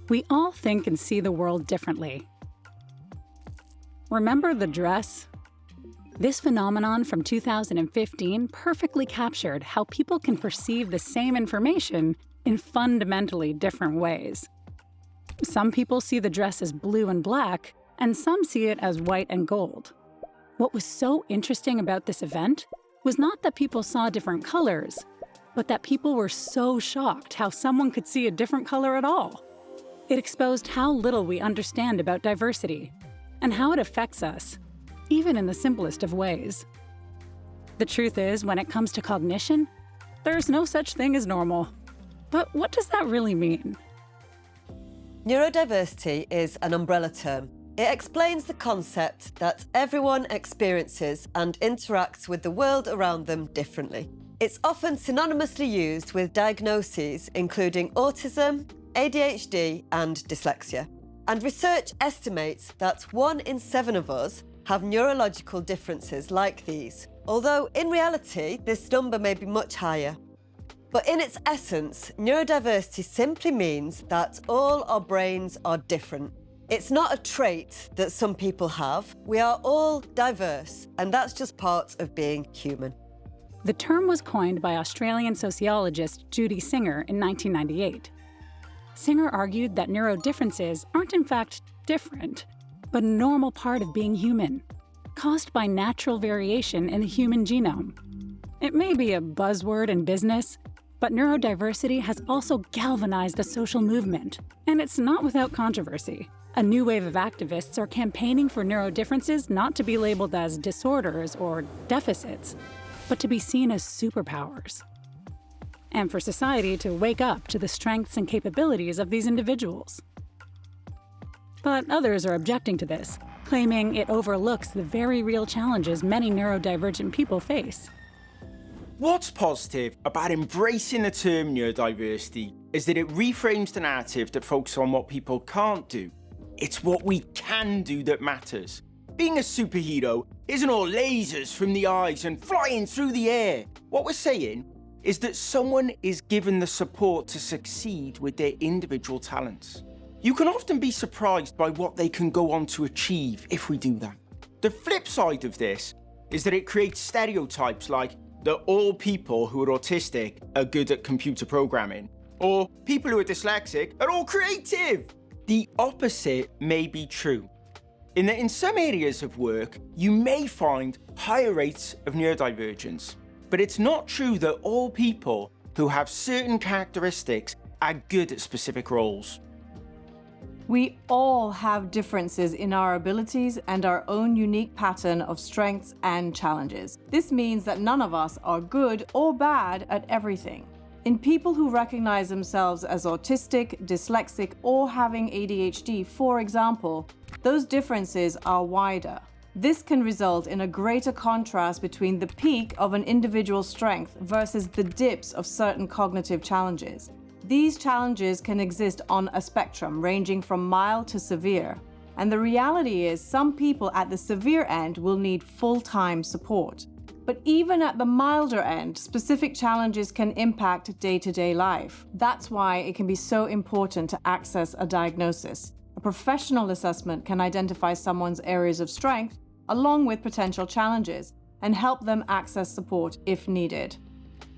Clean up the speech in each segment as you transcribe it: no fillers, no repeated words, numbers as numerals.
We all think and see the world differently. Remember the dress? This phenomenon from 2015 perfectly captured how people can perceive the same information in fundamentally different ways. Some people see the dress as blue and black, and some see it as white and gold. What was so interesting about this event was not that people saw different colors, but that people were so shocked how someone could see a different color at all. It exposed how little we understand about diversity and how it affects us, even in the simplest of ways. The truth is, when it comes to cognition, there's no such thing as normal. But what does that really mean? Neurodiversity is an umbrella term. It explains the concept that everyone experiences and interacts with the world around them differently. It's often synonymously used with diagnoses including autism, ADHD and dyslexia. And research estimates that 1 in 7 of us have neurological differences like these, although in reality this number may be much higher. But in its essence, neurodiversity simply means that all our brains are different. It's not a trait that some people have. We are all diverse, and that's just part of being human. The term was coined by Australian sociologist Judy Singer in 1998. Singer argued that neurodifferences aren't in fact different, but a normal part of being human, caused by natural variation in the human genome. It may be a buzzword in business, but neurodiversity has also galvanized a social movement, and it's not without controversy. A new wave of activists are campaigning for neurodifferences not to be labeled as disorders or deficits, but to be seen as superpowers. And for society to wake up to the strengths and capabilities of these individuals. But others are objecting to this, claiming it overlooks the very real challenges many neurodivergent people face. What's positive about embracing the term neurodiversity is that it reframes the narrative that focuses on what people can't do. It's what we can do that matters. Being a superhero isn't all lasers from the eyes and flying through the air. What we're saying is that someone is given the support to succeed with their individual talents. You can often be surprised by what they can go on to achieve if we do that. The flip side of this is that it creates stereotypes like that all people who are autistic are good at computer programming, or people who are dyslexic are all creative. The opposite may be true, in that in some areas of work, you may find higher rates of neurodivergence, but it's not true that all people who have certain characteristics are good at specific roles. We all have differences in our abilities and our own unique pattern of strengths and challenges. This means that none of us are good or bad at everything. In people who recognize themselves as autistic, dyslexic, or having ADHD, for example, those differences are wider. This can result in a greater contrast between the peak of an individual's strength versus the dips of certain cognitive challenges. These challenges can exist on a spectrum ranging from mild to severe. And the reality is some people at the severe end will need full-time support. But even at the milder end, specific challenges can impact day-to-day life. That's why it can be so important to access a diagnosis. A professional assessment can identify someone's areas of strength along with potential challenges and help them access support if needed.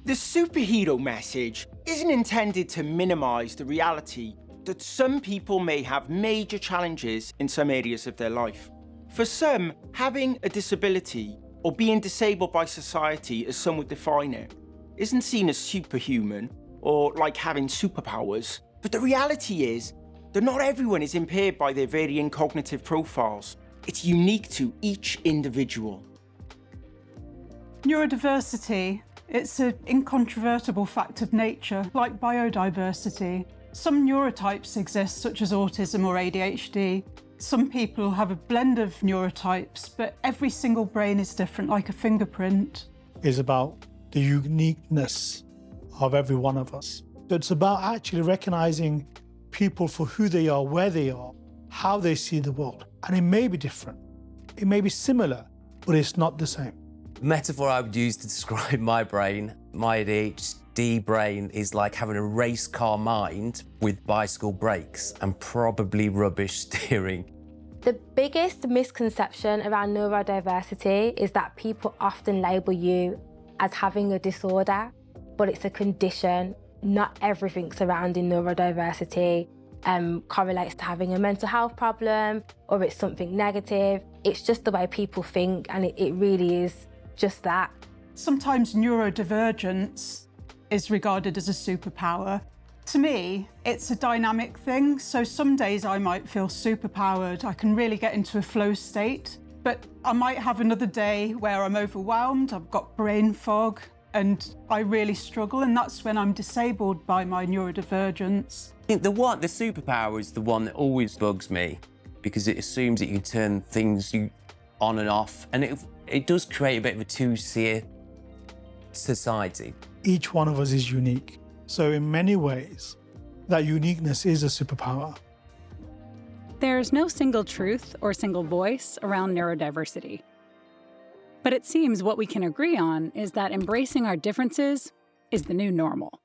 The superhero message isn't intended to minimize the reality that some people may have major challenges in some areas of their life. For some, having a disability or being disabled by society, as some would define it, isn't seen as superhuman or like having superpowers. But the reality is that not everyone is impaired by their varying cognitive profiles. It's unique to each individual. Neurodiversity, it's an incontrovertible fact of nature, like biodiversity. Some neurotypes exist, such as autism or ADHD. Some people have a blend of neurotypes, but every single brain is different, like a fingerprint. It's about the uniqueness of every one of us. So it's about actually recognizing people for who they are, where they are, how they see the world. And it may be different. It may be similar, but it's not the same. Metaphor I would use to describe my brain, my ADHD brain, is like having a race car mind with bicycle brakes and probably rubbish steering. The biggest misconception around neurodiversity is that people often label you as having a disorder, but it's a condition. Not everything surrounding neurodiversity correlates to having a mental health problem or it's something negative. It's just the way people think, and it really is just that. Sometimes neurodivergence is regarded as a superpower. To me, it's a dynamic thing. So some days I might feel superpowered. I can really get into a flow state, but I might have another day where I'm overwhelmed, I've got brain fog, and I really struggle, and that's when I'm disabled by my neurodivergence. I think the superpower is the one that always bugs me, because it assumes that you can turn things on and off, and it does create a bit of a two-tier society. Each one of us is unique. So in many ways, that uniqueness is a superpower. There's no single truth or single voice around neurodiversity. But it seems what we can agree on is that embracing our differences is the new normal.